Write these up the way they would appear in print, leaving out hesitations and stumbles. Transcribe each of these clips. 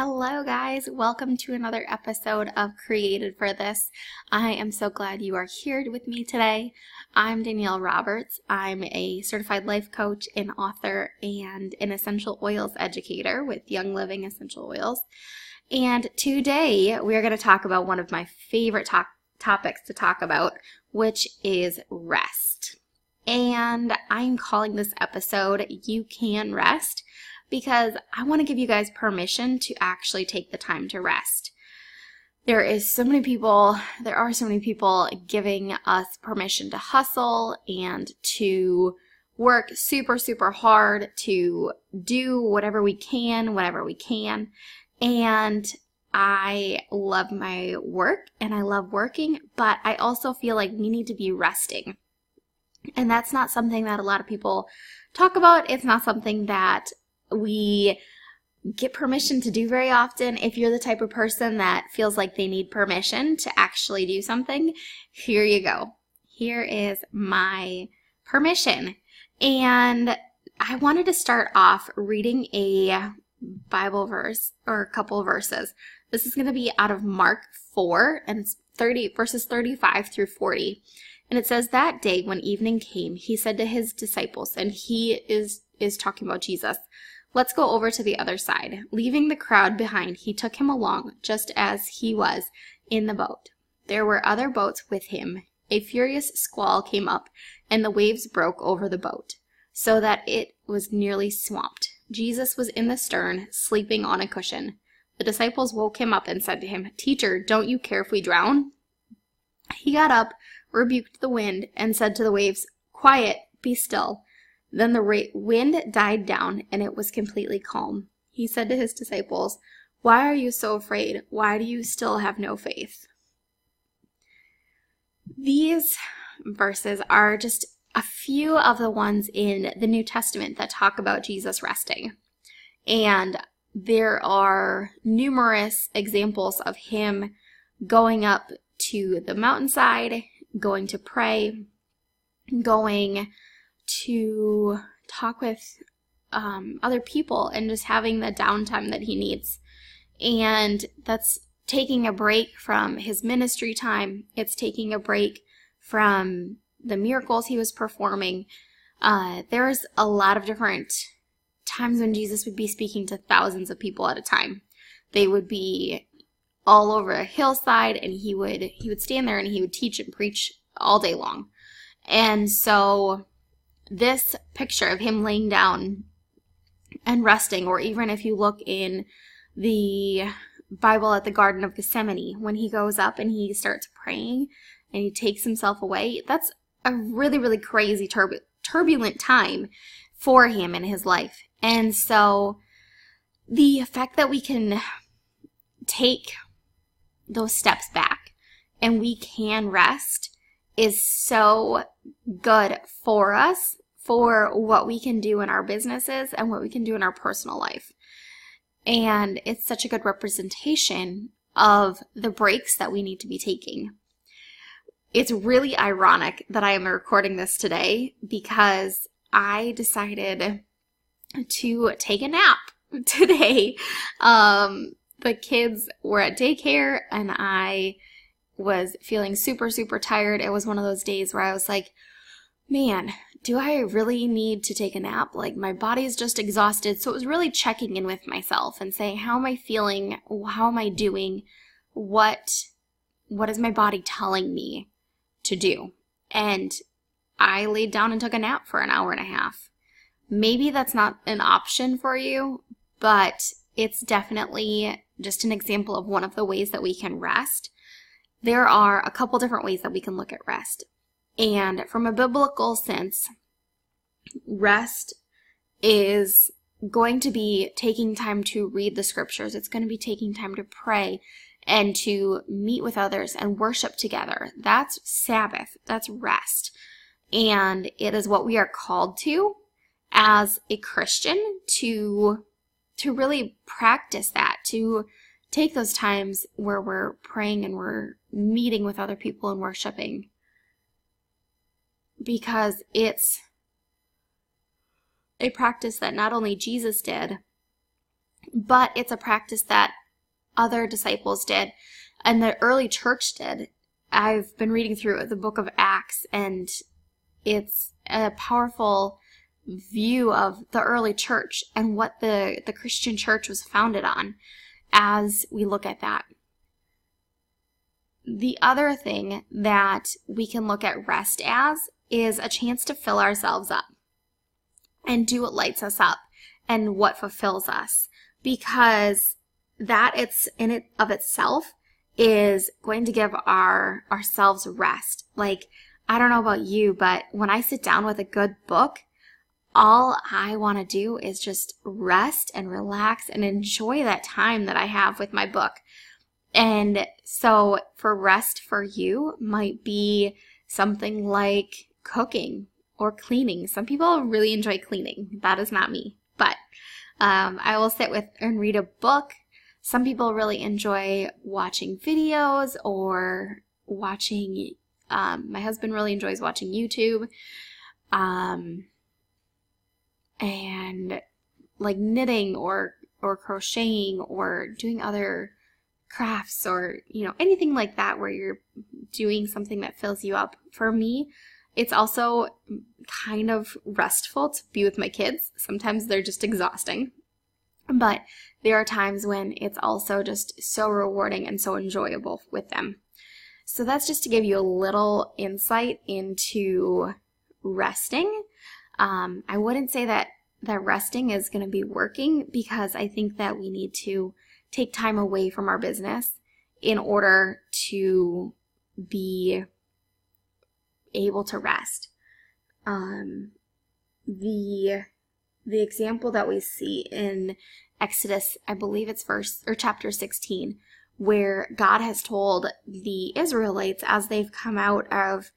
Hello guys, welcome to another episode of Created for This. I am so glad you are here with me today. I'm Danielle Roberts. I'm a certified life coach, an author, and an essential oils educator with Young Living Essential Oils. And today we are going to talk about one of my favorite topics to talk about, which is rest. And I'm calling this episode, You Can Rest, because I want to give you guys permission to actually take the time to rest. There are so many people giving us permission to hustle and to work super, super hard, to do whatever we can, whenever we can. And I love my work and I love working, but I also feel like we need to be resting. And that's not something that a lot of people talk about. It's not something that we get permission to do very often. If you're the type of person that feels like they need permission to actually do something, here you go. Here is my permission. And I wanted to start off reading a Bible verse or a couple of verses. This is going to be out of Mark 4 and it's verses 35 through 40. And it says, that day when evening came, he said to his disciples, and he is talking about Jesus, "Let's go over to the other side." Leaving the crowd behind, he took him along, just as he was in the boat. There were other boats with him. A furious squall came up, and the waves broke over the boat, so that it was nearly swamped. Jesus was in the stern, sleeping on a cushion. The disciples woke him up and said to him, "Teacher, don't you care if we drown?" He got up, rebuked the wind, and said to the waves, "Quiet, be still." Then the wind died down, and it was completely calm. He said to his disciples, "Why are you so afraid? Why do you still have no faith?" These verses are just a few of the ones in the New Testament that talk about Jesus resting. And there are numerous examples of him going up to the mountainside, going to pray, going to talk with other people, and just having the downtime that he needs. And that's taking a break from his ministry time. It's taking a break from the miracles he was performing. There's a lot of different times when Jesus would be speaking to thousands of people at a time. They would be all over a hillside, and he would stand there and he would teach and preach all day long. And so this picture of him laying down and resting, or even if you look in the Bible at the Garden of Gethsemane, when he goes up and he starts praying and he takes himself away, that's a really, really crazy, turbulent time for him in his life. And so the fact that we can take those steps back and we can rest is so good for us, for what we can do in our businesses and what we can do in our personal life. And it's such a good representation of the breaks that we need to be taking. It's really ironic that I am recording this today because I decided to take a nap today. The kids were at daycare and I was feeling super, super tired. It was one of those days where I was like, man, do I really need to take a nap? Like, my body's just exhausted. So it was really checking in with myself and saying, how am I feeling? How am I doing? What is my body telling me to do? And I laid down and took a nap for an hour and a half. Maybe that's not an option for you, but it's definitely just an example of one of the ways that we can rest. There are a couple different ways that we can look at rest. And from a biblical sense, rest is going to be taking time to read the scriptures. It's going to be taking time to pray and to meet with others and worship together. That's Sabbath. That's rest. And it is what we are called to as a Christian to really practice that, to take those times where we're praying and we're meeting with other people and worshiping, because it's a practice that not only Jesus did, but it's a practice that other disciples did and the early church did. I've been reading through the book of Acts, and it's a powerful view of the early church and what the Christian church was founded on as we look at that. The other thing that we can look at rest as is a chance to fill ourselves up and do what lights us up and what fulfills us, because that it's in it of itself is going to give ourselves rest. Like, I don't know about you, but when I sit down with a good book, all I want to do is just rest and relax and enjoy that time that I have with my book. And so for rest for you might be something like cooking or cleaning. Some people really enjoy cleaning. That is not me, but I will sit with and read a book. Some people really enjoy watching videos or watching, my husband really enjoys watching YouTube, and like knitting or crocheting or doing other crafts or, anything like that where you're doing something that fills you up. For me, it's also kind of restful to be with my kids. Sometimes they're just exhausting, but there are times when it's also just so rewarding and so enjoyable with them. So that's just to give you a little insight into resting. I wouldn't say that resting is going to be working, because I think that we need to take time away from our business in order to be able to rest. The example that we see in Exodus, I believe it's chapter 16, where God has told the Israelites as they've come out of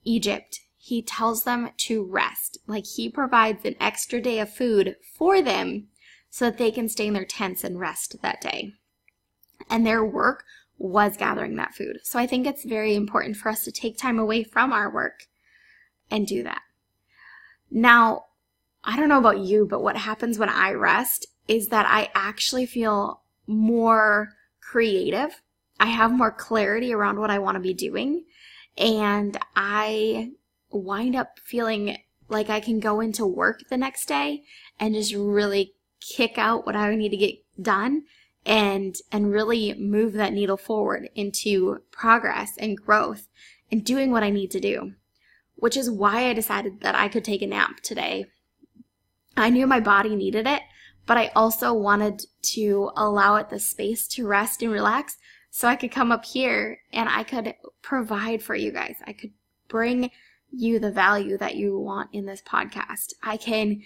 Egypt, he tells them to rest. Like, he provides an extra day of food for them so that they can stay in their tents and rest that day. And their work was gathering that food. So I think it's very important for us to take time away from our work and do that. Now, I don't know about you, but what happens when I rest is that I actually feel more creative. I have more clarity around what I want to be doing, and I wind up feeling like I can go into work the next day and just really kick out what I need to get done and really move that needle forward into progress and growth and doing what I need to do, which is why I decided that I could take a nap today. I knew my body needed it, but I also wanted to allow it the space to rest and relax so I could come up here and I could provide for you guys. I could bring you the value that you want in this podcast. I can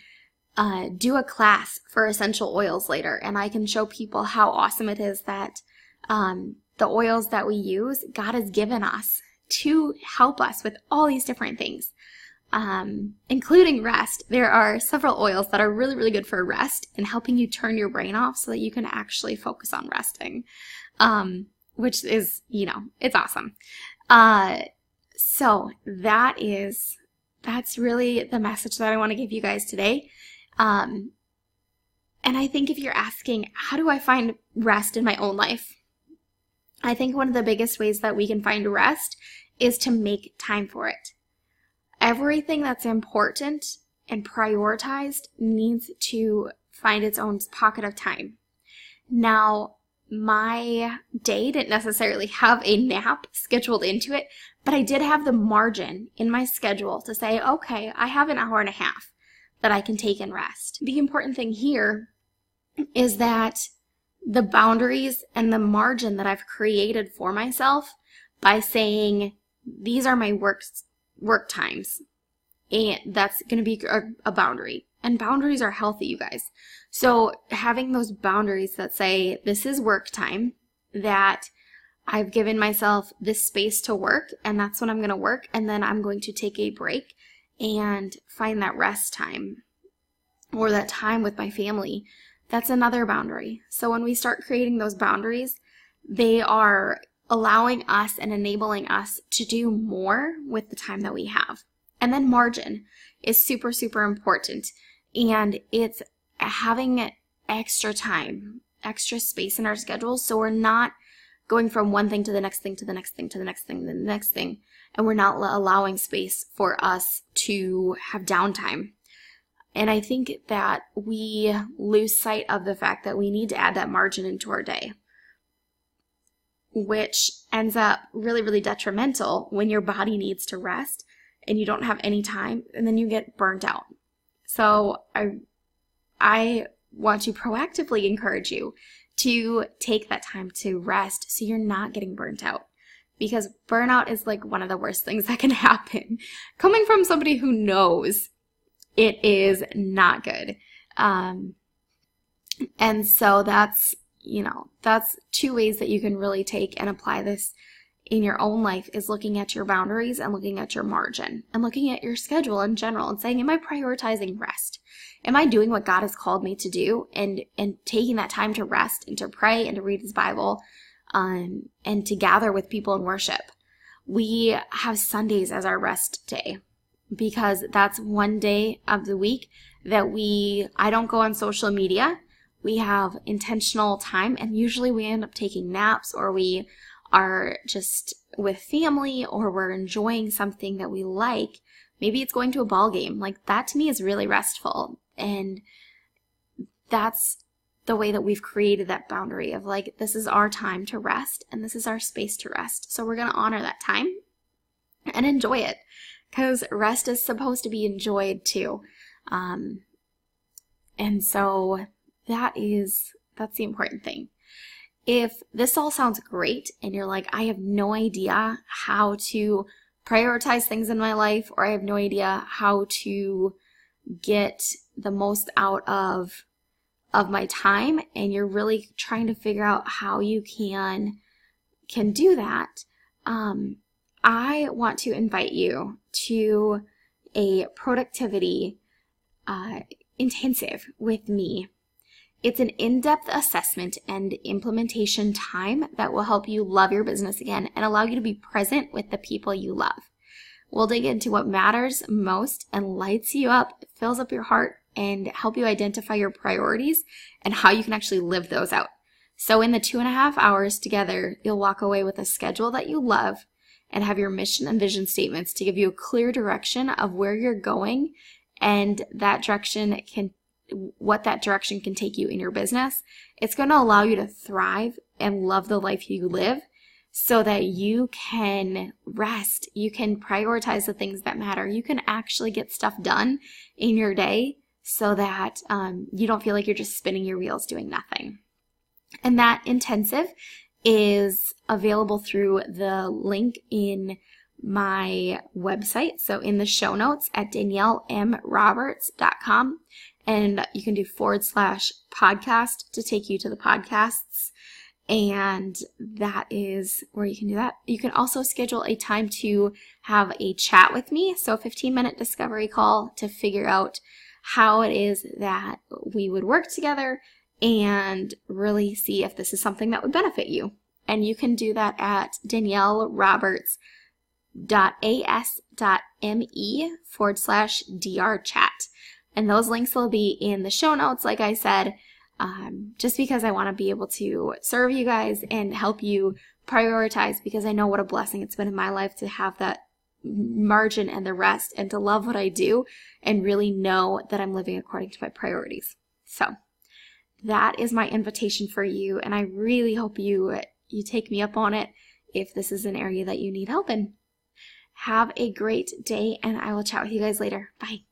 do a class for essential oils later, and I can show people how awesome it is that the oils that we use, God has given us to help us with all these different things, including rest. There are several oils that are really, really good for rest and helping you turn your brain off so that you can actually focus on resting, which is, it's awesome. So that's really the message that I want to give you guys today. And I think if you're asking, how do I find rest in my own life? I think one of the biggest ways that we can find rest is to make time for it. Everything that's important and prioritized needs to find its own pocket of time. Now, my day didn't necessarily have a nap scheduled into it, but I did have the margin in my schedule to say, okay, I have an hour and a half that I can take and rest. The important thing here is that the boundaries and the margin that I've created for myself by saying, these are my work times, and that's going to be a boundary. And boundaries are healthy, you guys. So having those boundaries that say, this is work time, that I've given myself this space to work, and that's when I'm going to work, and then I'm going to take a break and find that rest time or that time with my family. That's another boundary. So when we start creating those boundaries, they are allowing us and enabling us to do more with the time that we have. And then margin is super, super important. And it's having extra time, extra space in our schedule, so we're not going from one thing to the next thing to the next thing to the next thing to the next thing, and we're not allowing space for us to have downtime. And I think that we lose sight of the fact that we need to add that margin into our day, which ends up really, really detrimental when your body needs to rest and you don't have any time, and then you get burnt out. So I want to proactively encourage you to take that time to rest so you're not getting burnt out, because burnout is like one of the worst things that can happen. Coming from somebody who knows, it is not good. And so that's two ways that you can really take and apply this in your own life, is looking at your boundaries and looking at your margin and looking at your schedule in general and saying, am I prioritizing rest? Am I doing what God has called me to do, and taking that time to rest and to pray and to read his Bible, and to gather with people in worship? We have Sundays as our rest day because that's one day of the week that I don't go on social media. We have intentional time, and usually we end up taking naps, or we are just with family, or we're enjoying something that we like. Maybe it's going to a ball game. Like, that to me is really restful. And that's the way that we've created that boundary of like, this is our time to rest and this is our space to rest. So we're going to honor that time and enjoy it, because rest is supposed to be enjoyed too. And so that's the important thing. If this all sounds great and you're like, I have no idea how to prioritize things in my life, or I have no idea how to get the most out of my time, and you're really trying to figure out how you can do that, I want to invite you to a productivity intensive with me. It's an in-depth assessment and implementation time that will help you love your business again and allow you to be present with the people you love. We'll dig into what matters most and lights you up, fills up your heart, and help you identify your priorities and how you can actually live those out. So in the 2.5 hours together, you'll walk away with a schedule that you love and have your mission and vision statements to give you a clear direction of where you're going, and what that direction can take you in your business. It's going to allow you to thrive and love the life you live, so that you can rest, you can prioritize the things that matter, you can actually get stuff done in your day, so that you don't feel like you're just spinning your wheels doing nothing. And that intensive is available through the link in my website, so in the show notes at daniellemroberts.com, and you can do /podcast to take you to the podcasts. And that is where you can do that. You can also schedule a time to have a chat with me, so a 15-minute discovery call to figure out how it is that we would work together and really see if this is something that would benefit you. And you can do that at danielleroberts.as.me/drchat. And those links will be in the show notes, like I said, just because I want to be able to serve you guys and help you prioritize, because I know what a blessing it's been in my life to have that margin and the rest, and to love what I do and really know that I'm living according to my priorities. So that is my invitation for you, and I really hope you take me up on it if this is an area that you need help in. Have a great day, and I will chat with you guys later. Bye.